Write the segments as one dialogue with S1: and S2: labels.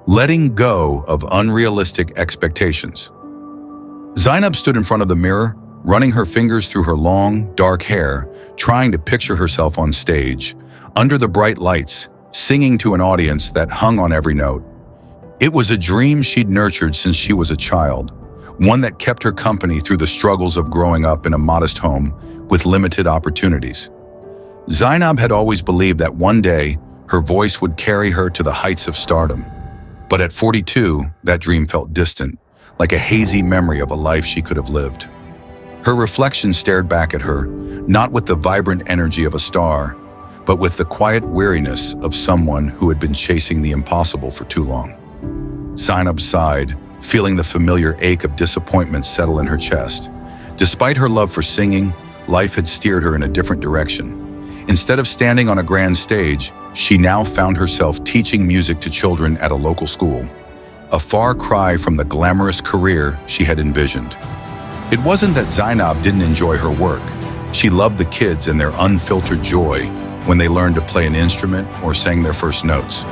S1: letting go of unrealistic expectations. Zainab stood in front of the mirror, running her fingers through her long, dark hair, trying to picture herself on stage, under the bright lights, singing to an audience that hung on every note. It was a dream she'd nurtured since she was a child, one that kept her company through the struggles of growing up in a modest home with limited opportunities. Zainab had always believed that one day her voice would carry her to the heights of stardom. But at 42, that dream felt distant, like a hazy memory of a life she could have lived. Her reflection stared back at her, not with the vibrant energy of a star, but with the quiet weariness of someone who had been chasing the impossible for too long. Zainab sighed, feeling the familiar ache of disappointment settle in her chest. Despite her love for singing, life had steered her in a different direction. Instead of standing on a grand stage, she now found herself teaching music to children at a local school, a far cry from the glamorous career she had envisioned. It wasn't that Zainab didn't enjoy her work. She loved the kids and their unfiltered joy when they learned to play an instrument or sang their first notes.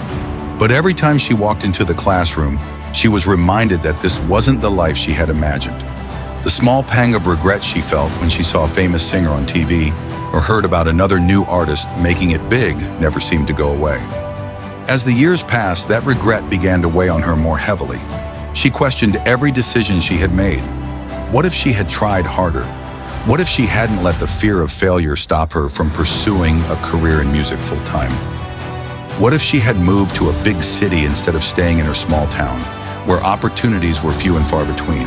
S1: But every time she walked into the classroom, she was reminded that this wasn't the life she had imagined. The small pang of regret she felt when she saw a famous singer on TV or heard about another new artist making it big never seemed to go away. As the years passed, that regret began to weigh on her more heavily. She questioned every decision she had made. What if she had tried harder? What if she hadn't let the fear of failure stop her from pursuing a career in music full-time? What if she had moved to a big city instead of staying in her small town, where opportunities were few and far between?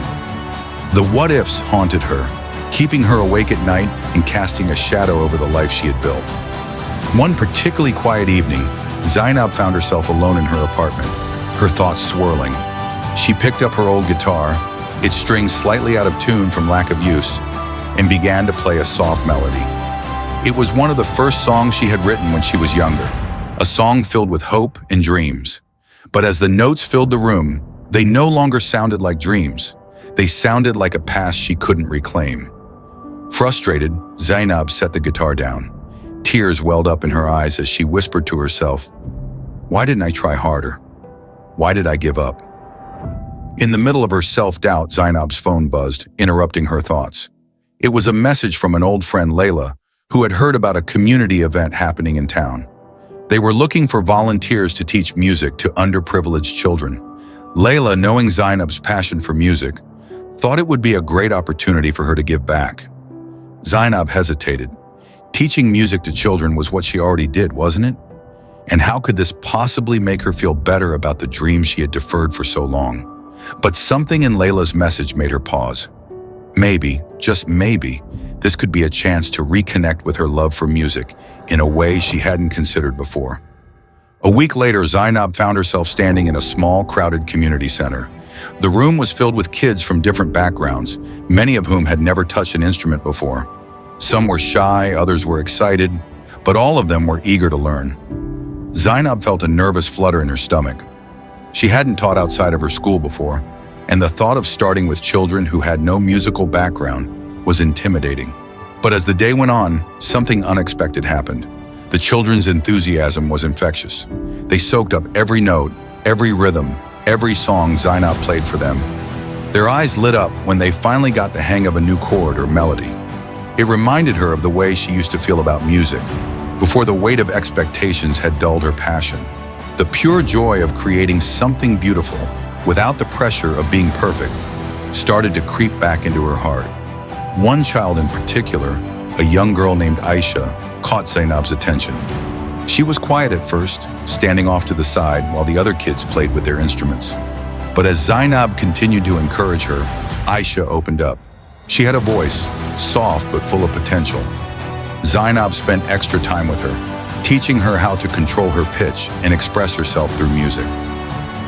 S1: The what-ifs haunted her, keeping her awake at night and casting a shadow over the life she had built. One particularly quiet evening, Zainab found herself alone in her apartment, her thoughts swirling. She picked up her old guitar, its strings slightly out of tune from lack of use, and began to play a soft melody. It was one of the first songs she had written when she was younger, a song filled with hope and dreams. But as the notes filled the room, they no longer sounded like dreams. They sounded like a past she couldn't reclaim. Frustrated, Zainab set the guitar down. Tears welled up in her eyes as she whispered to herself, "Why didn't I try harder? Why did I give up?" In the middle of her self-doubt, Zainab's phone buzzed, interrupting her thoughts. It was a message from an old friend, Layla, who had heard about a community event happening in town. They were looking for volunteers to teach music to underprivileged children. Layla, knowing Zainab's passion for music, thought it would be a great opportunity for her to give back. Zainab hesitated. Teaching music to children was what she already did, wasn't it? And how could this possibly make her feel better about the dream she had deferred for so long? But something in Layla's message made her pause. Maybe, just maybe, this could be a chance to reconnect with her love for music in a way she hadn't considered before. A week later, Zainab found herself standing in a small, crowded community center. The room was filled with kids from different backgrounds, many of whom had never touched an instrument before. Some were shy, others were excited, but all of them were eager to learn. Zainab felt a nervous flutter in her stomach. She hadn't taught outside of her school before, and the thought of starting with children who had no musical background was intimidating. But as the day went on, something unexpected happened. The children's enthusiasm was infectious. They soaked up every note, every rhythm, every song Zainab played for them. Their eyes lit up when they finally got the hang of a new chord or melody. It reminded her of the way she used to feel about music, before the weight of expectations had dulled her passion. The pure joy of creating something beautiful, without the pressure of being perfect, started to creep back into her heart. One child in particular, a young girl named Aisha, caught Zainab's attention. She was quiet at first, standing off to the side while the other kids played with their instruments. But as Zainab continued to encourage her, Aisha opened up. She had a voice, soft but full of potential. Zainab spent extra time with her, teaching her how to control her pitch and express herself through music.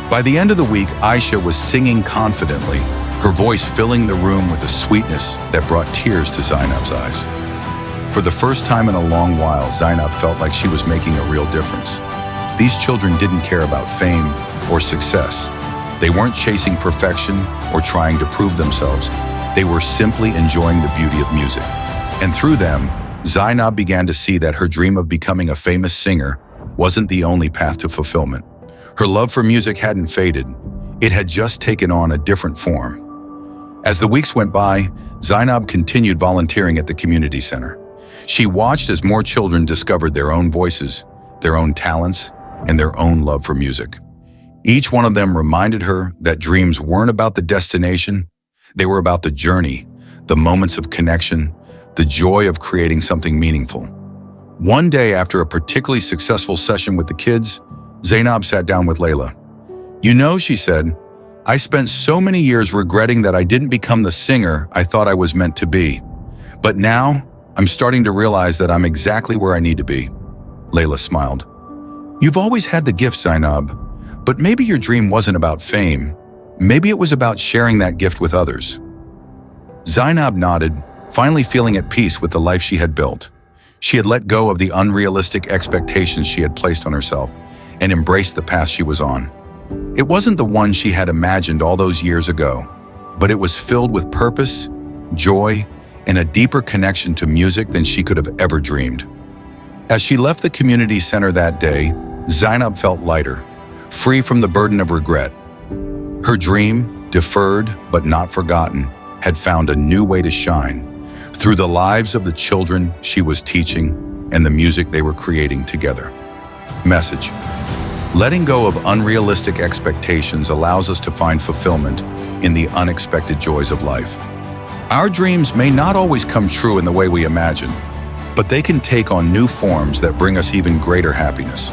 S1: By the end of the week, Aisha was singing confidently, her voice filling the room with a sweetness that brought tears to Zainab's eyes. For the first time in a long while, Zainab felt like she was making a real difference. These children didn't care about fame or success. They weren't chasing perfection or trying to prove themselves. They were simply enjoying the beauty of music. And through them, Zainab began to see that her dream of becoming a famous singer wasn't the only path to fulfillment. Her love for music hadn't faded. It had just taken on a different form. As the weeks went by, Zainab continued volunteering at the community center. She watched as more children discovered their own voices, their own talents, and their own love for music. Each one of them reminded her that dreams weren't about the destination, they were about the journey, the moments of connection, the joy of creating something meaningful. One day after a particularly successful session with the kids, Zainab sat down with Layla. "You know," she said, "I spent so many years regretting that I didn't become the singer I thought I was meant to be. But now, I'm starting to realize that I'm exactly where I need to be." Layla smiled. "You've always had the gift, Zainab, but maybe your dream wasn't about fame. Maybe it was about sharing that gift with others." Zainab nodded, finally feeling at peace with the life she had built. She had let go of the unrealistic expectations she had placed on herself and embraced the path she was on. It wasn't the one she had imagined all those years ago, but it was filled with purpose, joy, and a deeper connection to music than she could have ever dreamed. As she left the community center that day, Zainab felt lighter, free from the burden of regret. Her dream, deferred but not forgotten, had found a new way to shine through the lives of the children she was teaching and the music they were creating together. Message: letting go of unrealistic expectations allows us to find fulfillment in the unexpected joys of life. Our dreams may not always come true in the way we imagine, but they can take on new forms that bring us even greater happiness.